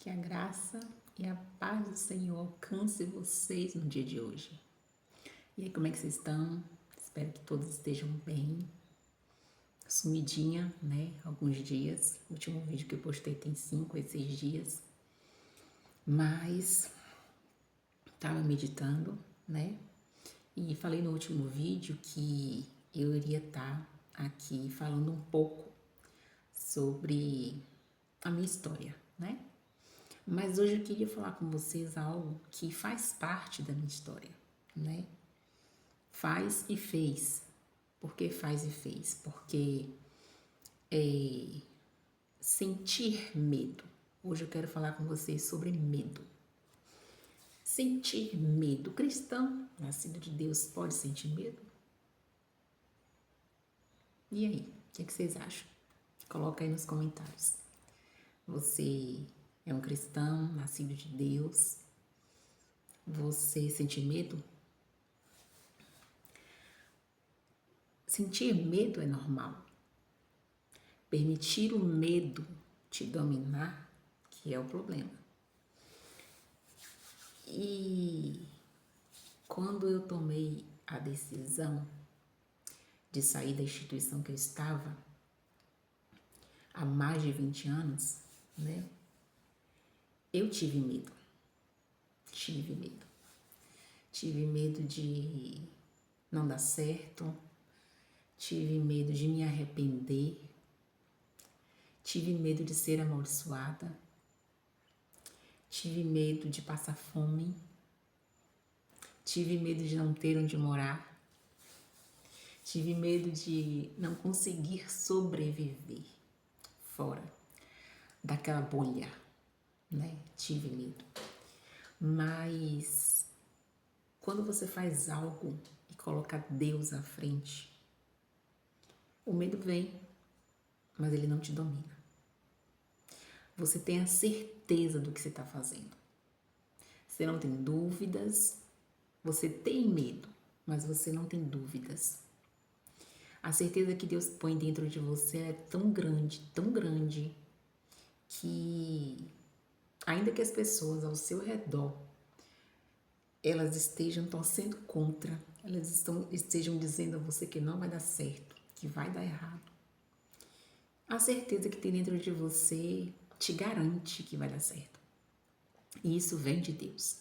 Que a graça e a paz do Senhor alcance vocês no dia de hoje. E aí, como é que vocês estão? Espero que todos estejam bem. Sumidinha, né? Alguns dias. O último vídeo que eu postei tem 5 ou 6 dias. Mas estava meditando, né? E falei no último vídeo que eu iria estar aqui falando um pouco sobre a minha história, né? Mas hoje eu queria falar com vocês algo que faz parte da minha história, né? Faz e fez. Por que faz e fez? Porque sentir medo. Hoje eu quero falar com vocês sobre medo. Sentir medo. O cristão, nascido de Deus, pode sentir medo? E aí, o que vocês acham? Coloca aí nos comentários. Você é um cristão, nascido de Deus? Você sente medo? Sentir medo é normal. Permitir o medo te dominar, que é o problema. E quando eu tomei a decisão de sair da instituição que eu estava, há mais de 20 anos, né? Eu tive medo. Tive medo. Tive medo de não dar certo. Tive medo de me arrepender. Tive medo de ser amaldiçoada. Tive medo de passar fome. Tive medo de não ter onde morar. Tive medo de não conseguir sobreviver fora daquela bolha, né? Tive medo. Mas quando você faz algo e coloca Deus à frente, o medo vem, mas ele não te domina. Você tem a certeza do que você está fazendo. Você não tem dúvidas. Você tem medo, mas você não tem dúvidas. A certeza que Deus põe dentro de você é tão grande, que ainda que as pessoas ao seu redor elas estejam torcendo contra, elas estejam dizendo a você que não vai dar certo, que vai dar errado, a certeza que tem dentro de você te garante que vai dar certo. E isso vem de Deus.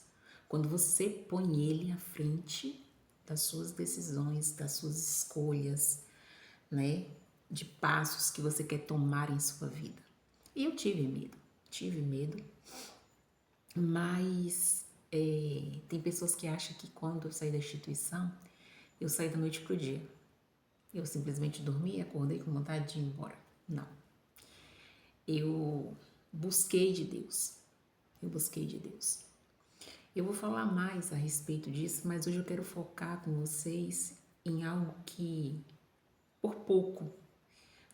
Quando você põe Ele à frente das suas decisões, das suas escolhas, né, de passos que você quer tomar em sua vida. E eu tive medo, mas tem pessoas que acham que quando eu saí da instituição, eu saí da noite pro dia. Eu simplesmente dormi e acordei com vontade de ir embora. Não. Eu busquei de Deus. Eu vou falar mais a respeito disso, mas hoje eu quero focar com vocês em algo que, por pouco,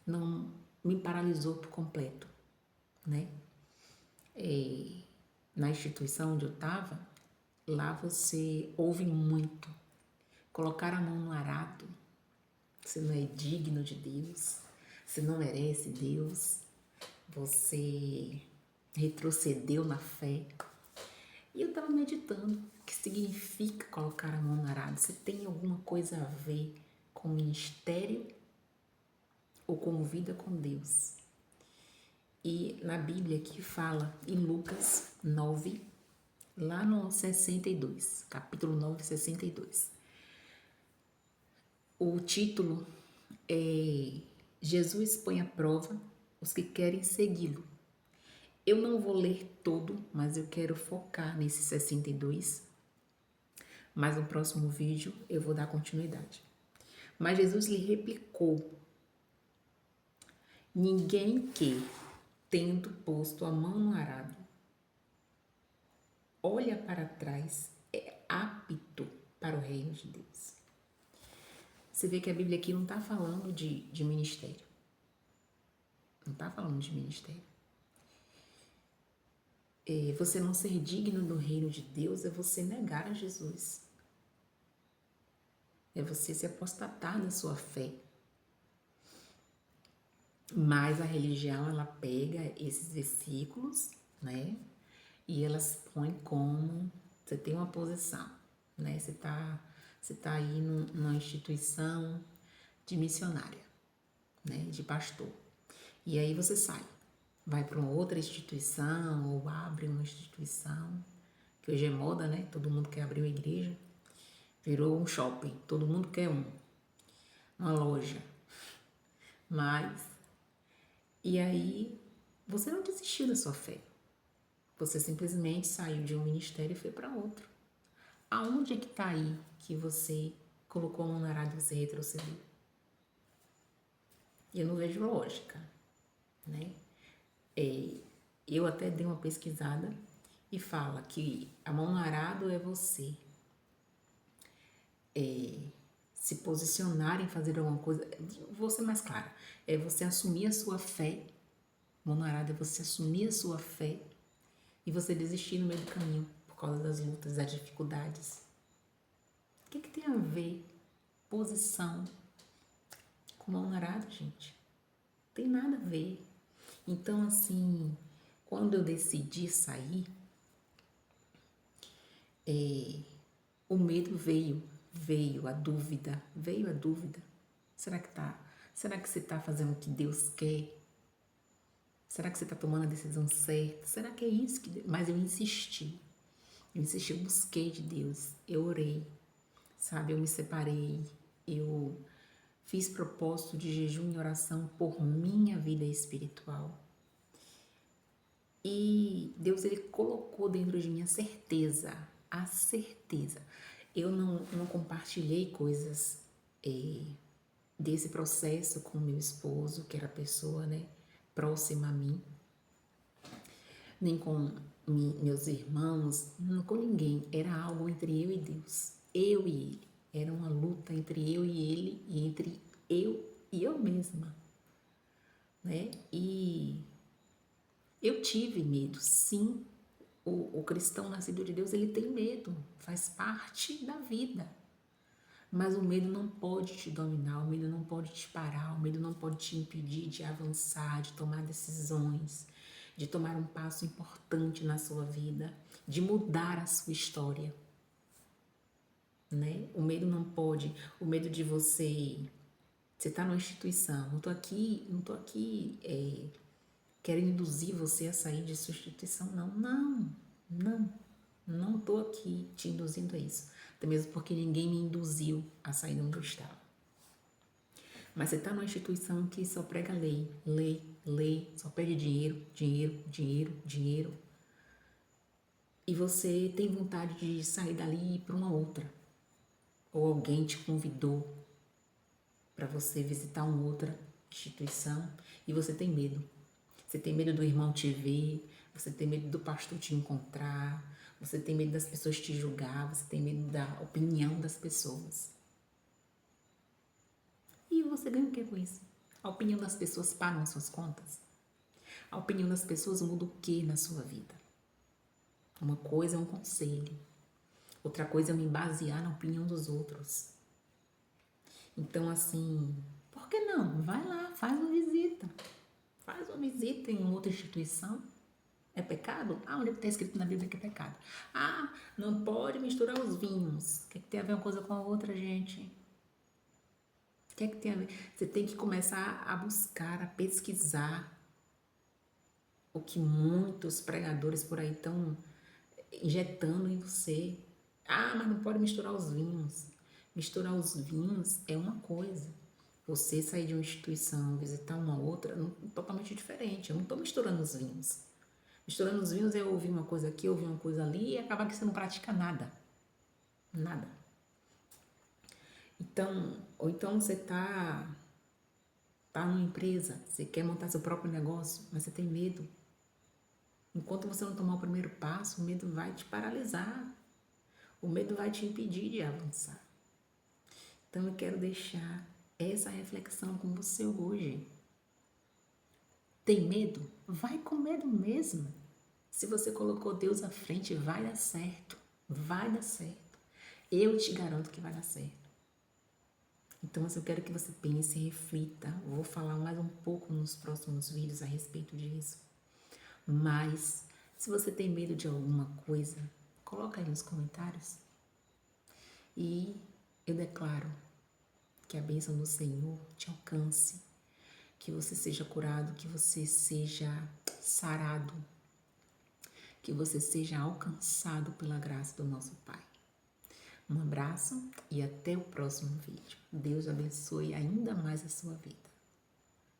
não me paralisou por completo, né? Na instituição onde eu estava, lá você ouve muito. Colocar a mão no arado. Você não é digno de Deus. Você não merece Deus. Você retrocedeu na fé. E eu estava meditando. O que significa colocar a mão no arado? Você tem alguma coisa a ver com ministério ou com vida com Deus? E na Bíblia que fala em Lucas 9, lá no 62, capítulo 9, 62. O título é Jesus põe à prova os que querem segui-lo. Eu não vou ler todo, mas eu quero focar nesse 62. Mas no próximo vídeo eu vou dar continuidade. Mas Jesus lhe replicou: ninguém que, tendo posto a mão no arado, olha para trás, é apto para o reino de Deus. Você vê que a Bíblia aqui não está falando de ministério. Não está falando de ministério. Você não ser digno do reino de Deus é você negar a Jesus. É você se apostatar da sua fé. Mas a religião, ela pega esses versículos, né? e elas põem como você tem uma posição, né? Você tá aí numa instituição de missionária, né? De pastor. E aí você sai, vai para uma outra instituição ou abre uma instituição, que hoje é moda, né? Todo mundo quer abrir uma igreja. Virou um shopping, todo mundo quer uma loja. Mas, e aí, você não desistiu da sua fé. Você simplesmente saiu de um ministério e foi para outro. Aonde é que está aí que você colocou a mão na arada e você retrocedeu? Eu não vejo lógica, né? Eu até dei uma pesquisada e fala que a mão no arado é você se posicionar em fazer alguma coisa. Vou ser mais clara, é você assumir a sua fé. Mão no arado é você assumir a sua fé e você desistir no meio do caminho por causa das lutas, das dificuldades. O que tem a ver posição com mão no arado, gente? Não tem nada a ver. Então, assim, quando eu decidi sair, o medo veio a dúvida, veio a dúvida. Será que você está fazendo o que Deus quer? Será que você está tomando a decisão certa? Será que é isso que Deus... Mas eu insisti, eu busquei de Deus, eu orei, sabe? Eu me separei, eu fiz propósito de jejum e oração por minha vida espiritual. E Deus, Ele colocou dentro de mim a certeza. Eu não compartilhei coisas desse processo com meu esposo, que era a pessoa, né, próxima a mim, nem com meus irmãos, não com ninguém. Era algo entre eu e Deus, eu e Ele. Era uma luta entre eu e Ele e entre eu e eu mesma, né? E eu tive medo, sim. O cristão nascido de Deus, ele tem medo, faz parte da vida. Mas o medo não pode te dominar, o medo não pode te parar, o medo não pode te impedir de avançar, de tomar decisões, de tomar um passo importante na sua vida, de mudar a sua história, né? O medo não pode, o medo de você tá numa instituição, não tô aqui querendo induzir você a sair de sua instituição, não tô aqui te induzindo a isso, até mesmo porque ninguém me induziu a sair de onde eu estava. Mas você está numa instituição que só prega lei, só pede dinheiro, e você tem vontade de sair dali e ir para uma outra, ou alguém te convidou para você visitar uma outra instituição e você tem medo. Você tem medo do irmão te ver, você tem medo do pastor te encontrar, você tem medo das pessoas te julgar, você tem medo da opinião das pessoas. E você ganha o que com isso? A opinião das pessoas paga as suas contas? A opinião das pessoas muda o que na sua vida? Uma coisa é um conselho, outra coisa é me basear na opinião dos outros. Então, assim, por que não? Vai lá, faz uma visita. Faz uma visita em outra instituição. É pecado? Ah, onde está escrito na Bíblia que é pecado? Ah, não pode misturar os vinhos. O que tem a ver uma coisa com a outra, gente? O que tem a ver? Você tem que começar a buscar, a pesquisar o que muitos pregadores por aí estão injetando em você. Ah, mas não pode misturar os vinhos. Misturar os vinhos é uma coisa. Você sair de uma instituição, visitar uma outra, totalmente diferente. Eu não estou misturando os vinhos. Misturando os vinhos é ouvir uma coisa aqui, ouvir uma coisa ali e acabar que você não pratica nada. Nada. Então, ou então você tá numa empresa, você quer montar seu próprio negócio, mas você tem medo. Enquanto você não tomar o primeiro passo, o medo vai te paralisar. O medo vai te impedir de avançar. Então eu quero deixar essa reflexão com você hoje. Tem medo? Vai com medo mesmo. Se você colocou Deus à frente, vai dar certo. Vai dar certo. Eu te garanto que vai dar certo. Então, eu quero que você pense e reflita. Eu vou falar mais um pouco nos próximos vídeos a respeito disso. Mas Se você tem medo de alguma coisa, coloca aí nos comentários. E eu declaro que a bênção do Senhor te alcance, que você seja curado, que você seja sarado, que você seja alcançado pela graça do nosso Pai. Um abraço e até o próximo vídeo. Deus abençoe ainda mais a sua vida.